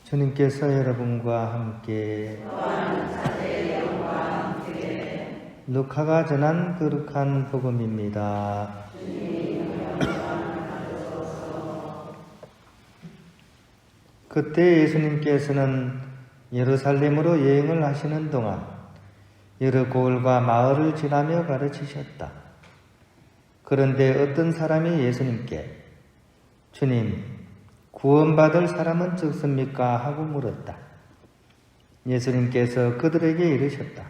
주님께서 여러분과 함께 루카가 전한 거룩한 복음입니다. 그때 예수님께서는 예루살렘으로 여행을 하시는 동안 여러 고을과 마을을 지나며 가르치셨다. 그런데 어떤 사람이 예수님께 주님, 구원받을 사람은 적습니까? 하고 물었다. 예수님께서 그들에게 이르셨다.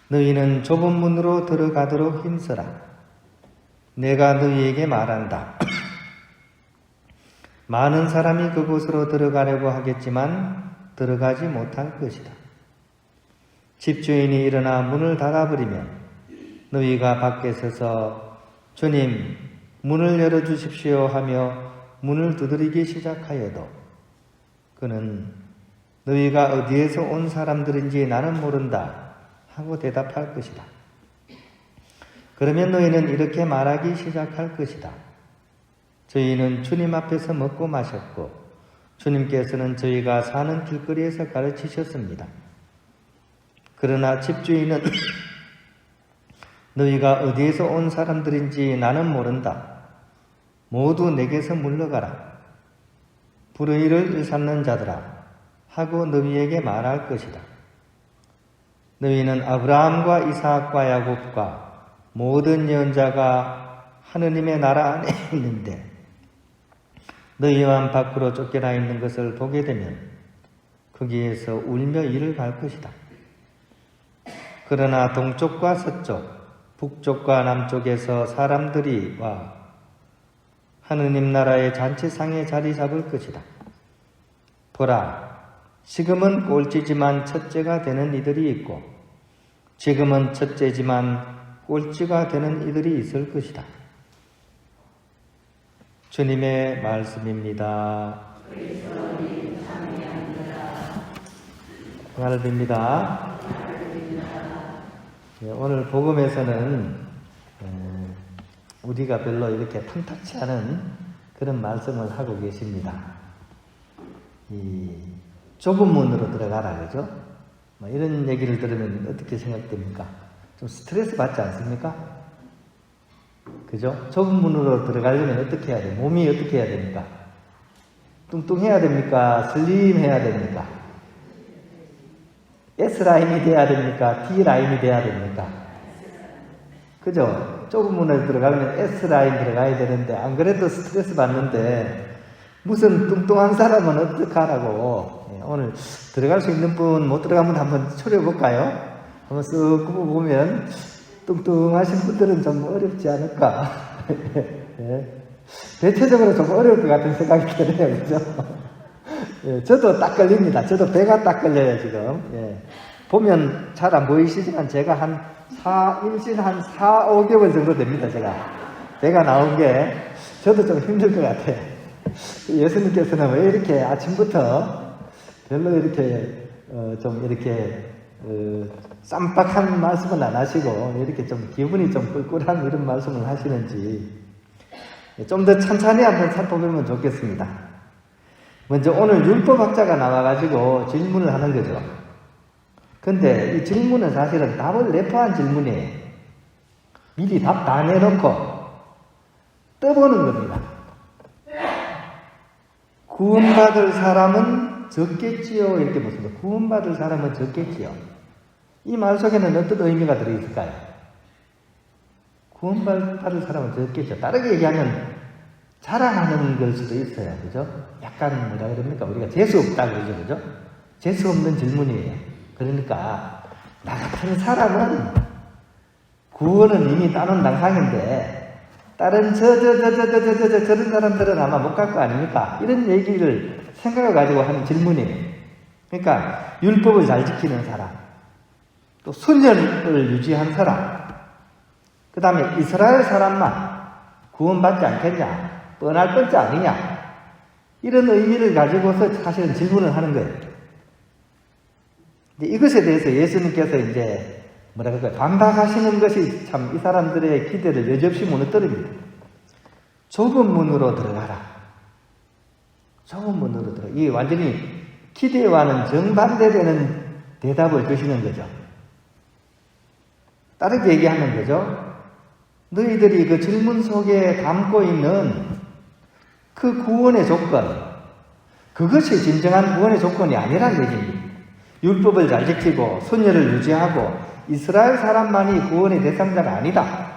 너희는 좁은 문으로 들어가도록 힘써라. 내가 너희에게 말한다. 많은 사람이 그곳으로 들어가려고 하겠지만 들어가지 못할 것이다. 집주인이 일어나 문을 닫아버리면 너희가 밖에 서서 주님, 문을 열어주십시오 하며 문을 두드리기 시작하여도 그는 너희가 어디에서 온 사람들인지 나는 모른다 하고 대답할 것이다. 그러면 너희는 이렇게 말하기 시작할 것이다. 저희는 주님 앞에서 먹고 마셨고 주님께서는 저희가 사는 길거리에서 가르치셨습니다. 그러나 집주인은 너희가 어디에서 온 사람들인지 나는 모른다. 모두 내게서 물러가라. 불의를 일삼는 자들아 하고 너희에게 말할 것이다. 너희는 아브라함과 이삭과 야곱과 모든 예언자가 하느님의 나라 안에 있는데 너희만 밖으로 쫓겨나 있는 것을 보게 되면 거기에서 울며 이를 갈 것이다. 그러나 동쪽과 서쪽, 북쪽과 남쪽에서 사람들이 와 하느님 나라의 잔치상에 자리 잡을 것이다. 보라, 지금은 꼴찌지만 첫째가 되는 이들이 있고 지금은 첫째지만 꼴찌가 되는 이들이 있을 것이다. 주님의 말씀입니다. 하나를 빕니다. 오늘 복음에서는 우리가 별로 이렇게 탐탁치 않은 그런 말씀을 하고 계십니다. 이 좁은 문으로 들어가라, 그죠? 이런 얘기를 들으면 어떻게 생각됩니까? 좀 스트레스 받지 않습니까? 그죠? 좁은 문으로 들어가려면 어떻게 해야 돼요? 몸이 어떻게 해야 됩니까? 뚱뚱해야 됩니까? 슬림해야 됩니까? S라인이 돼야 됩니까? D라인이 돼야 됩니까? 그죠? 좁은 문에 들어가면 S라인 들어가야 되는데 안 그래도 스트레스 받는데 무슨 뚱뚱한 사람은 어떡하라고. 오늘 들어갈 수 있는 분 못 들어가면 한번 초려볼까요? 한번 쓱 굽어보면 뚱뚱하신 분들은 좀 어렵지 않을까. 대체적으로 좀 어려울 것 같은 생각이 드네요. 그죠? 저도 딱 걸립니다. 저도 배가 딱 걸려요, 지금. 보면 잘 안 보이시지만 제가 임신 한 4, 5개월 정도 됩니다, 제가. 배가 나온 게. 저도 좀 힘들 것 같아요. 예수님께서는 왜 이렇게 아침부터 별로 이렇게, 좀 이렇게, 쌈박한 말씀은 안 하시고, 이렇게 좀 기분이 좀 꿀꿀한 이런 말씀을 하시는지, 좀 더 천천히 한번 살펴보면 좋겠습니다. 먼저 오늘 율법학자가 나와가지고 질문을 하는 거죠. 근데 이 질문은 사실은 답을 내포한 질문이에요. 미리 답 다 내놓고 떠보는 겁니다. 구원받을 사람은 적겠지요. 이렇게 묻습니다. 구원받을 사람은 적겠지요. 이 말 속에는 어떤 의미가 들어있을까요? 구원받을 사람은 적겠죠. 다르게 얘기하면 자랑하는 걸 수도 있어요. 그죠? 약간 뭐라 그럽니까? 우리가 재수없다 그러죠. 그죠? 재수없는 질문이에요. 그러니까 나 같은 사람은 구원은 이미 따놓은 당상인데 다른 저런 사람들은 아마 못 갈 거 아닙니까? 이런 얘기를 생각을 가지고 하는 질문이에요. 그러니까 율법을 잘 지키는 사람, 또 순전을 유지한 사람, 그 다음에 이스라엘 사람만 구원받지 않겠냐? 뻔할 뻔지 아니냐? 이런 의미를 가지고서 사실은 질문을 하는 거예요. 이것에 대해서 예수님께서 이제 뭐라 그럴까요? 반박하시는 것이 참 이 사람들의 기대를 여지없이 무너뜨립니다. 좁은 문으로 들어가라. 좁은 문으로 들어. 이게 완전히 기대와는 정반대되는 대답을 주시는 거죠. 다르게 얘기하는 거죠. 너희들이 그 질문 속에 담고 있는 그 구원의 조건, 그것이 진정한 구원의 조건이 아니라는 얘기입니다. 율법을 잘 지키고 순례를 유지하고 이스라엘 사람만이 구원의 대상자가 아니다.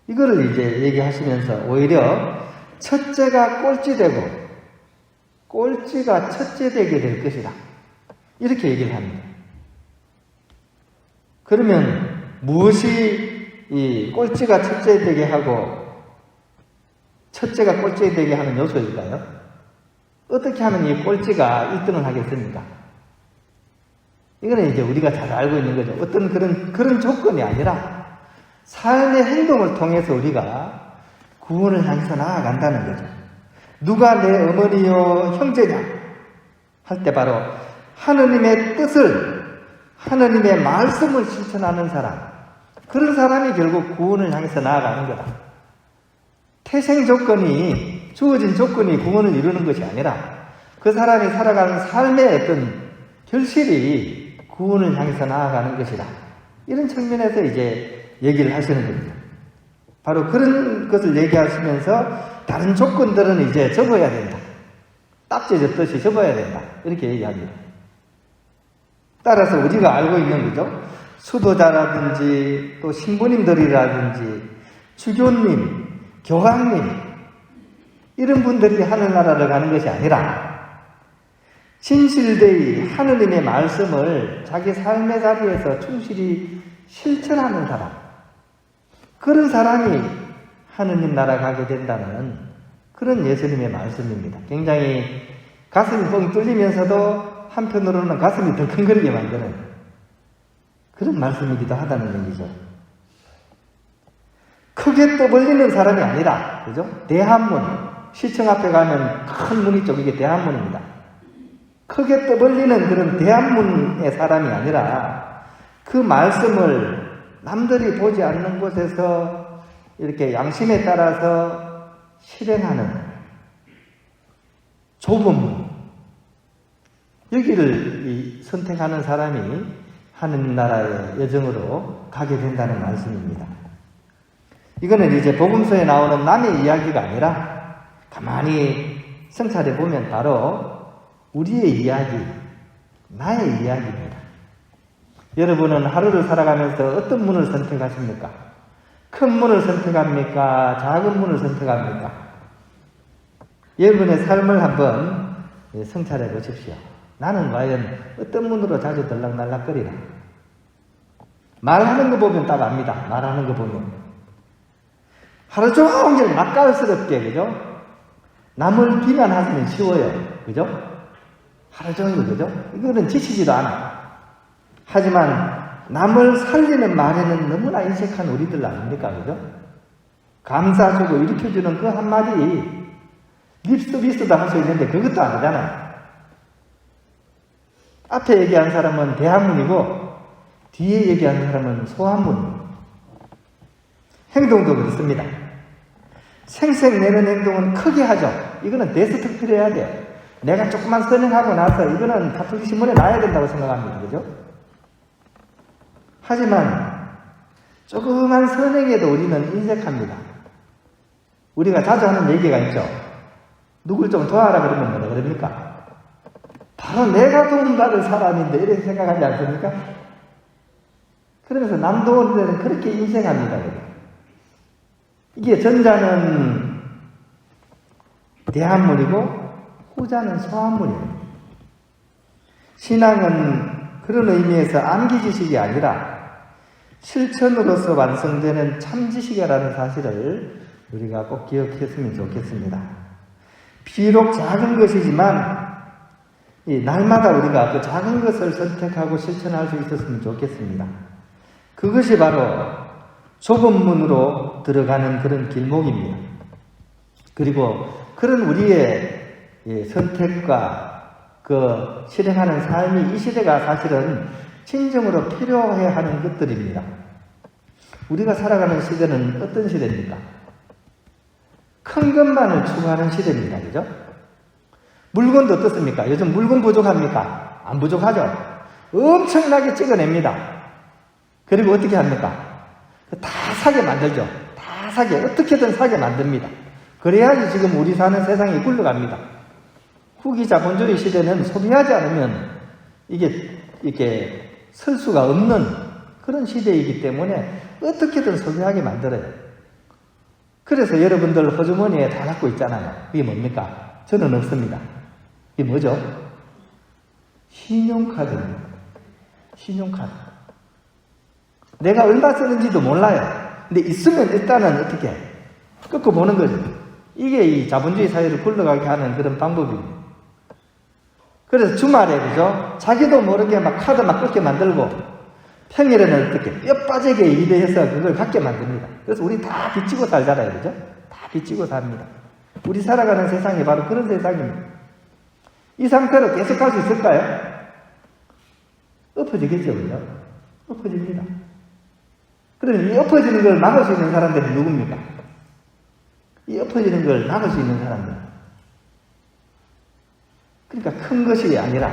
이거를 이제 얘기하시면서 오히려 첫째가 꼴찌되고 꼴찌가 첫째 되게 될 것이다. 이렇게 얘기를 합니다. 그러면 무엇이 이 꼴찌가 첫째 되게 하고 첫째가 꼴찌 되게 하는 요소일까요? 어떻게 하면 이 꼴찌가 1등을 하겠습니까? 이거는 이제 우리가 잘 알고 있는 거죠. 어떤 그런 조건이 아니라 삶의 행동을 통해서 우리가 구원을 향해서 나아간다는 거죠. 누가 내 어머니요 형제냐 할 때 바로 하느님의 뜻을, 하느님의 말씀을 실천하는 사람, 그런 사람이 결국 구원을 향해서 나아가는 거다. 태생 조건이, 주어진 조건이 구원을 이루는 것이 아니라 그 사람이 살아가는 삶의 어떤 결실이 구원을 향해서 나아가는 것이다. 이런 측면에서 이제 얘기를 하시는 겁니다. 바로 그런 것을 얘기하시면서 다른 조건들은 이제 접어야 된다. 딱지 접듯이 접어야 된다. 이렇게 얘기합니다. 따라서 우리가 알고 있는 거죠. 수도자라든지 또 신부님들이라든지 주교님, 교황님 이런 분들이 하늘나라를 가는 것이 아니라 진실되이 하느님의 말씀을 자기 삶의 자리에서 충실히 실천하는 사람, 그런 사람이 하느님 나라 가게 된다는 그런 예수님의 말씀입니다. 굉장히 가슴이 뻥 뚫리면서도 한편으로는 가슴이 덜컹거리게 만드는 그런 말씀이기도 하다는 얘기죠. 크게 떠벌리는 사람이 아니라, 그죠? 대한문, 시청 앞에 가면 큰 문이 있죠. 이게 대한문입니다. 크게 떠벌리는 그런 대한문의 사람이 아니라 그 말씀을 남들이 보지 않는 곳에서 이렇게 양심에 따라서 실행하는 좁은 문, 여기를 선택하는 사람이 하느님 나라의 여정으로 가게 된다는 말씀입니다. 이거는 이제 복음서에 나오는 남의 이야기가 아니라 가만히 성찰해 보면 바로 우리의 이야기, 나의 이야기입니다. 여러분은 하루를 살아가면서 어떤 문을 선택하십니까? 큰 문을 선택합니까? 작은 문을 선택합니까? 여러분의 삶을 한번 성찰해 보십시오. 나는 과연 어떤 문으로 자주 들락날락거리나? 말하는 거 보면 딱 압니다. 말하는 거 보면. 하루 종일 맛깔스럽게, 그죠? 남을 비난하기는 쉬워요. 그죠? 하루 종일, 그죠? 이거는 지치지도 않아. 하지만 남을 살리는 말에는 너무나 인색한 우리들 아닙니까? 그죠? 감사주고 일으켜주는 그 한마디 립서비스도 할 수 있는데 그것도 아니잖아요. 앞에 얘기한 사람은 대한문이고 뒤에 얘기하는 사람은 소한문. 행동도 그렇습니다. 생색내는 행동은 크게 하죠. 이거는 데스특필해야 돼요. 내가 조금만 선행하고 나서 이거는 가톨릭 신문에 나야 된다고 생각합니다. 그죠? 하지만 조그만 선행에도 우리는 인색합니다. 우리가 자주 하는 얘기가 있죠. 누굴 좀 도와라 그러면 뭐라 그럽니까? 바로 내가 도움받을 사람인데 이렇게 생각하지 않습니까? 그러면서 남 도우는 데는 그렇게 인색합니다. 이게 전자는 대한문이고 후자는 소한문입니다. 신앙은 그런 의미에서 암기 지식이 아니라 실천으로서 완성되는 참 지식이라는 사실을 우리가 꼭 기억했으면 좋겠습니다. 비록 작은 것이지만 날마다 우리가 그 작은 것을 선택하고 실천할 수 있었으면 좋겠습니다. 그것이 바로 좁은 문으로 들어가는 그런 길목입니다. 그리고 그런 우리의 선택과 그 실행하는 삶이 이 시대가 사실은 진정으로 필요해야 하는 것들입니다. 우리가 살아가는 시대는 어떤 시대입니까? 큰 것만을 추구하는 시대입니다. 그죠? 물건도 어떻습니까? 요즘 물건 부족합니까? 안 부족하죠? 엄청나게 찍어냅니다. 그리고 어떻게 합니까? 다 사게 만들죠. 다 사게, 어떻게든 사게 만듭니다. 그래야지 지금 우리 사는 세상이 굴러갑니다. 후기 자본주의 시대는 소비하지 않으면 이게 설 수가 없는 그런 시대이기 때문에 어떻게든 소비하게 만들어요. 그래서 여러분들 호주머니에 다 갖고 있잖아요. 이게 뭡니까? 저는 없습니다. 이게 뭐죠? 신용카드입니다. 신용카드. 내가 얼마 쓰는지도 몰라요. 근데 있으면 일단은 어떻게 꺾어 보는 거죠. 이게 이 자본주의 사회를 굴러가게 하는 그런 방법입니다. 그래서 주말에 그죠? 자기도 모르게 막 카드 막 꺾게 만들고 평일에는 어떻게 뼈 빠지게 일해서 그걸 갖게 만듭니다. 그래서 우리 다 빚지고 살잖아요. 그죠? 다 빚지고 삽니다. 우리 살아가는 세상이 바로 그런 세상입니다. 이 상태로 계속 할 수 있을까요? 엎어지겠죠. 그죠? 엎어집니다. 그러면 이 엎어지는 걸 막을 수 있는 사람들은 누굽니까? 이 엎어지는 걸 막을 수 있는 사람들. 그러니까 큰 것이 아니라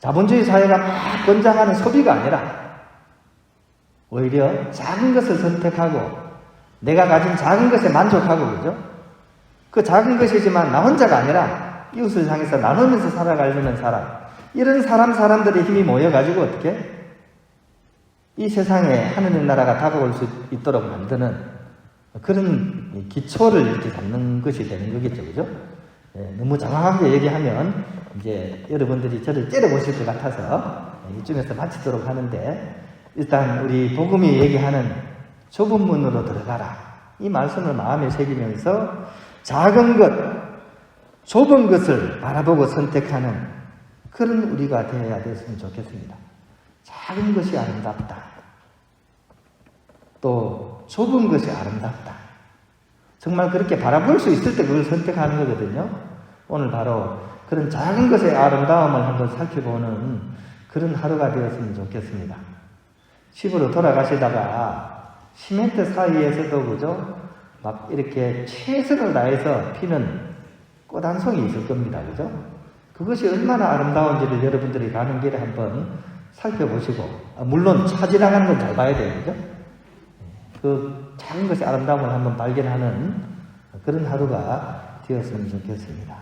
자본주의 사회가 막 권장하는 소비가 아니라 오히려 작은 것을 선택하고 내가 가진 작은 것에 만족하고 그죠? 그 작은 것이지만 나 혼자가 아니라 이웃을 향해서 나누면서 살아가려는 사람, 이런 사람들의 힘이 모여가지고 어떻게 이 세상에 하느님 나라가 다가올 수 있도록 만드는 그런 기초를 이렇게 잡는 것이 되는 거겠죠. 그죠? 너무 장황하게 얘기하면 이제 여러분들이 저를 째려보실 것 같아서 이쯤에서 마치도록 하는데, 일단 우리 복음이 얘기하는 좁은 문으로 들어가라, 이 말씀을 마음에 새기면서 작은 것, 좁은 것을 바라보고 선택하는 그런 우리가 되어야 됐으면 좋겠습니다. 작은 것이 아름답다. 또 좁은 것이 아름답다. 정말 그렇게 바라볼 수 있을 때 그걸 선택하는 거거든요. 오늘 바로 그런 작은 것의 아름다움을 한번 살펴보는 그런 하루가 되었으면 좋겠습니다. 집으로 돌아가시다가 시멘트 사이에서도 그죠? 막 이렇게 최선을 다해서 피는 꽃 한 송이 있을 겁니다. 그죠? 그것이 얼마나 아름다운지를 여러분들이 가는 길에 한번 살펴보시고, 물론 차 지나가는 건 잘 봐야 돼요. 그죠? 그 작은 것의 아름다움을 한번 발견하는 그런 하루가 되었으면 좋겠습니다.